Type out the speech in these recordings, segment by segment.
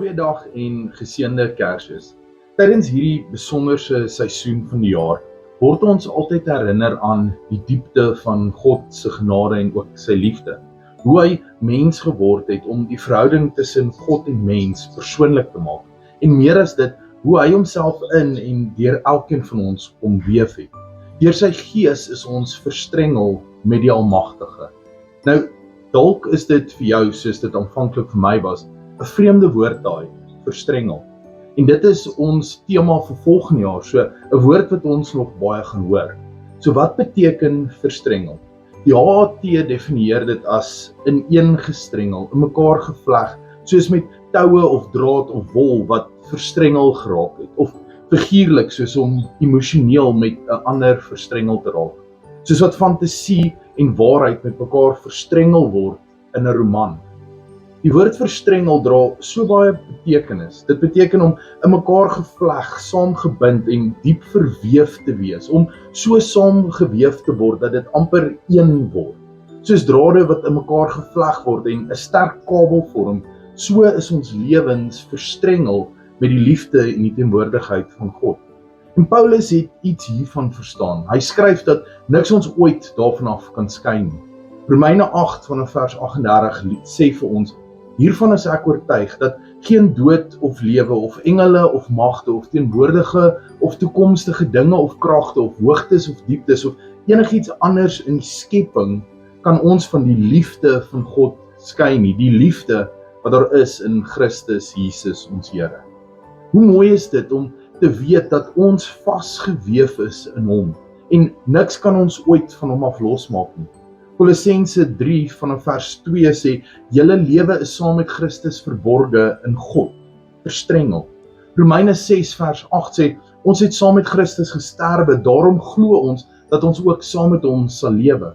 Goeiedag en geseënde Kersfees. Tydens hierdie besonderse seisoen van die jaar word ons altyd herinner aan die diepte van God se genade en ook sy liefde. Hoe hy mens geword het om die verhouding tussen God en mens persoonlik te maak. En meer as dit, hoe hy homself in en deur elkeen van ons omweef het. Deur sy gees is ons verstrengel met die Almagtige. Nou, dalk is dit vir jou, soos dit aanvanklik vir my was, 'n vreemde woord daai, verstrengel. En dit is ons tema vir volgende jaar, so 'n woord wat ons nog baie gaan hoor. So wat beteken verstrengel? Die HAT definieer dit as ineengestrengel, in mekaar gevleg, soos met toue of draad of wol wat verstrengel geraak het, of figuurlik soos om emosioneel met 'n ander verstrengel te raak. Soos wat fantasie en waarheid met mekaar verstrengel word in 'n roman. Die woord verstrengel dra so baie betekenis. Dit beteken om in mekaar gevleg, saamgebind en diep verweef te wees, om so saamgeweef te word dat dit amper een word. Soos drade wat in mekaar gevleg word en 'n sterk kabel vorm, so is ons lewens verstrengel met die liefde en die teenwoordigheid van God. En Paulus het iets hiervan verstaan. Hy skryf dat niks ons ooit daarvan af kan skei nie. Romeine 8 vanaf vers 38 sê vir ons: hiervan is ek oortuig dat geen dood of lewe of engele of magte of teenwoordige of toekomstige dinge of kragte of hoogtes of dieptes of enigiets anders in die skepping kan ons van die liefde van God skei nie, die liefde wat daar is in Christus Jesus ons Here. Hoe mooi is dit om te weet dat ons vasgeweef is in hom en niks kan ons ooit van hom af losmaak nie. Kolossense 3 vanaf vers 2 sê, julle lewe is saam met Christus verborge in God, verstrengel. Romeine 6 vers 8 sê, ons het saam met Christus gesterwe, daarom glo ons dat ons ook saam met hom sal lewe.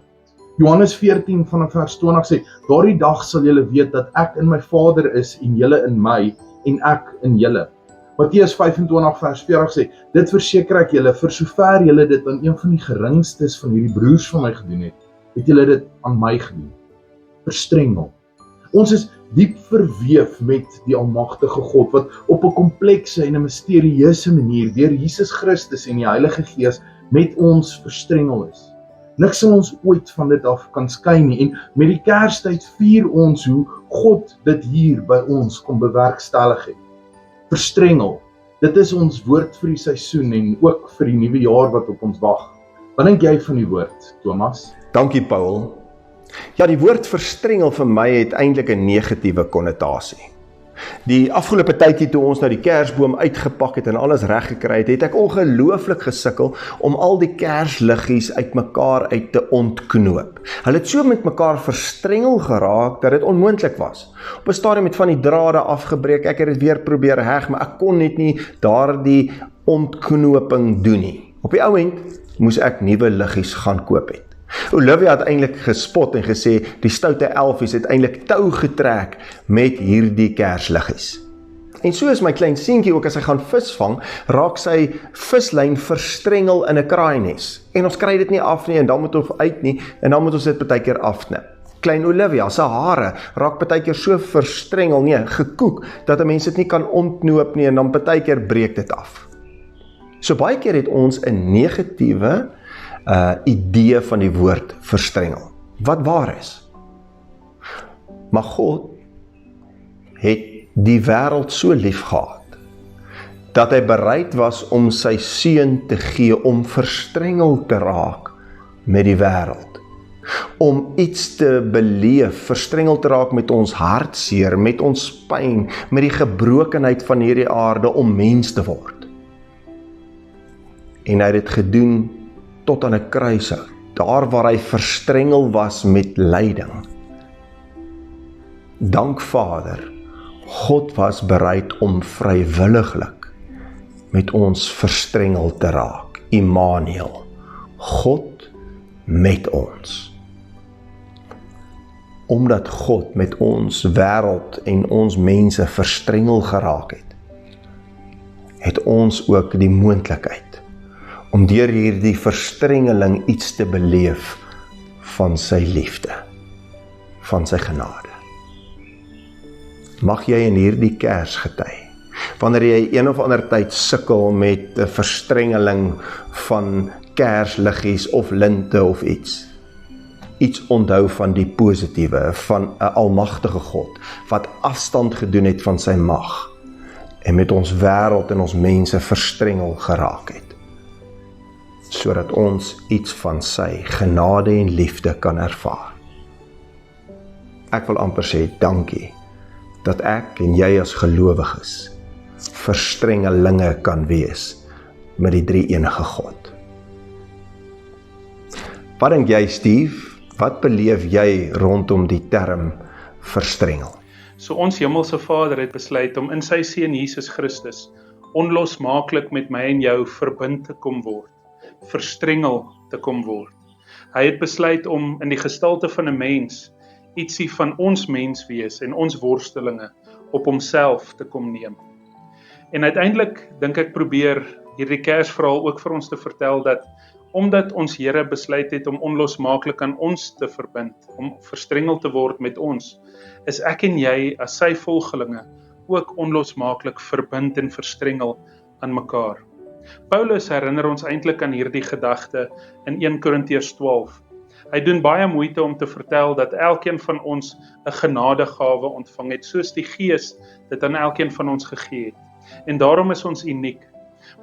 Johannes 14 vanaf vers 20 sê, daardie dag sal julle weet dat ek in my Vader is en julle in my en ek in julle. Matteus 25 vers 40 sê, dit verseker ek julle, vir sover julle dit aan een van die geringstes van hierdie broers van my gedoen het julle dit aan my gedoen. Verstrengel. Ons is diep verweef met die Almagtige God, wat op 'n komplekse en 'n misterieuse manier deur Jesus Christus en die Heilige Gees met ons verstrengel is. Niks sal ons ooit van dit af kan skei nie, en met die Kerstyd vier ons hoe God dit hier by ons kom bewerkstellig het. Verstrengel. Dit is ons woord vir die seisoen en ook vir die nuwe jaar wat op ons wag. Wat dink jy van die woord, Thomas? Dankie, Paul. Ja, die woord verstrengel vir my het eintlik 'n negatiewe konnotasie. Die afgelope tydjie toe ons nou die kersboom uitgepak het en alles reg gekry het, het ek ongelooflik gesukkel om al die kersliggies uitmekaar uit te ontknoop. Hulle het so met mekaar verstrengel geraak dat dit onmoontlik was. Op 'n stadium het van die drade afgebreek, ek het dit weer probeer heg, maar ek kon net nie daardie ontknoping doen nie. Op die ou end moes ek nuwe liggies gaan koop het. Olivia het eintlik gespot en gesê, die stoute elfies het eintlik tou getrek met hierdie kersliggies. En so is my klein seentjie ook as hy gaan visvang, raak sy vislyn verstrengel in 'n kraaines. En ons kry dit nie af nie, en dan moet ons uit nie, en dan moet ons dit partykeer afknip. Klein Olivia, sy hare raak partykeer so verstrengel, gekoek, dat 'n mens dit nie kan ontknoop nie, en dan partykeer breek dit af. So baie keer het ons 'n negatiewe idee van die woord verstrengel, wat waar is. Maar God het die wêreld so lief gehad, dat hy bereid was om sy seun te gee om verstrengel te raak met die wêreld. Om iets te beleef, verstrengel te raak met ons hartseer, met ons pyn, met die gebrokenheid van hierdie aarde om mens te word. En hy het dit gedoen tot aan 'n kruishout, daar waar hy verstrengel was met lyding. Dank Vader, God was bereid om vrywilliglik met ons verstrengel te raak. Immanuel, God met ons. Omdat God met ons wêreld en ons mense verstrengel geraak het ons ook die moontlikheid om deur hierdie verstrengeling iets te beleef van sy liefde, van sy genade. mag jy in hierdie Kers gety. Wanneer jy een of ander tyd sukkel met 'n verstrengeling van kersliggies of linte of iets onthou van die positiewe, van 'n almagtige God, wat afstand gedoen het van sy mag, en met ons wêreld en ons mense verstrengel geraak het, sodat ons iets van sy genade en liefde kan ervaar. Ek wil amper sê dankie, dat ek en jy as gelowiges verstrengelinge kan wees met die drie enige God. Wat dink jy, Steve? Wat beleef jy rondom die term verstrengel? So ons hemelse Vader het besluit om in sy Seun Jesus Christus onlosmaaklik met my en jou verbind te kom word, verstrengel te kom word. Hy het besluit om in die gestalte van 'n mens ietsie van ons menswees en ons worstelinge op homself te kom neem. En uiteindelik dink ek probeer hierdie Kersverhaal ook vir ons te vertel dat omdat ons Here besluit het om onlosmaaklik aan ons te verbind, om verstrengel te word met ons, is ek en jy as sy volgelinge ook onlosmaaklik verbind en verstrengel aan mekaar. Paulus herinner ons eintlik aan hierdie gedagte in 1 Korintiërs 12. Hy doen baie moeite om te vertel dat elkeen van ons 'n genadegawe ontvang het, soos die Gees dit aan elkeen van ons gegee het. En daarom is ons uniek.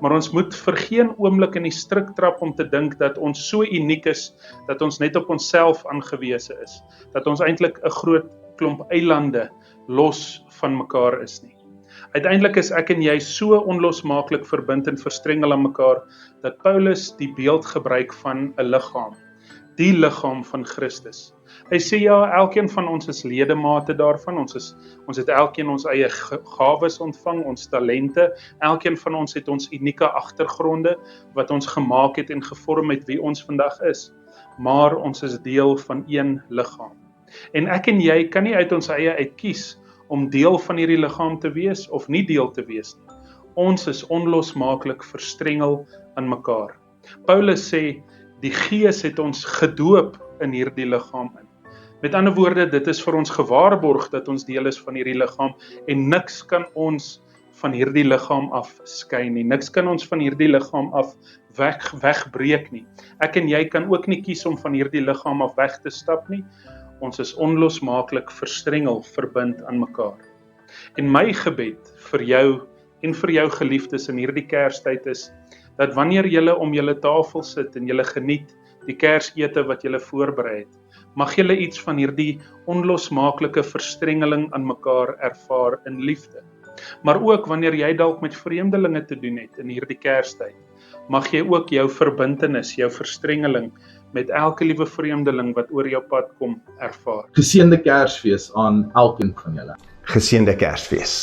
Maar ons moet vir geen oomblik in die struik trap om te dink dat ons so uniek is, dat ons net op onsself aangewese is, dat ons eintlik 'n groot klomp eilande los van mekaar is nie. Uiteindelik is ek en jy so onlosmaaklik verbind en verstrengel aan mekaar, dat Paulus die beeld gebruik van 'n liggaam, die liggaam van Christus. Hy sê ja, elkeen van ons is ledemate daarvan, ons het elkeen ons eie gawes ontvang, ons talente, elkeen van ons het ons unieke agtergronde, wat ons gemaak het en gevorm met wie ons vandag is, maar ons is deel van een liggaam. En ek en jy kan nie uit ons eie uitkies om deel van hierdie liggaam te wees, of nie deel te wees nie. Ons is onlosmaaklik verstrengel aan mekaar. Paulus sê, die Gees het ons gedoop in hierdie liggaam in. Met ander woorde, dit is vir ons gewaarborg dat ons deel is van hierdie liggaam en niks kan ons van hierdie liggaam af skei nie. Niks kan ons van hierdie liggaam af wegbreek nie. Ek en jy kan ook nie kies om van hierdie liggaam af weg te stap nie. Ons is onlosmaaklik verstrengel, verbind aan mekaar. En my gebed vir jou en vir jou geliefdes in hierdie Kerstyd is, dat wanneer julle om julle tafel sit en julle geniet die Kersete wat julle voorberei het, mag julle iets van hierdie onlosmaaklike verstrengeling aan mekaar ervaar in liefde. Maar ook wanneer jy dalk met vreemdelinge te doen het in hierdie Kerstyd, mag jy ook jou verbintenis, jou verstrengeling met elke liewe vreemdeling wat oor jou pad kom ervaar. Geseënde Kersfees aan elkeen van julle. Geseënde Kersfees.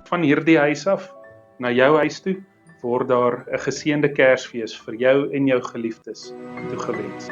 Van hierdie huis af na jou huis toe word daar 'n geseënde Kersfees vir jou en jou geliefdes toegewens.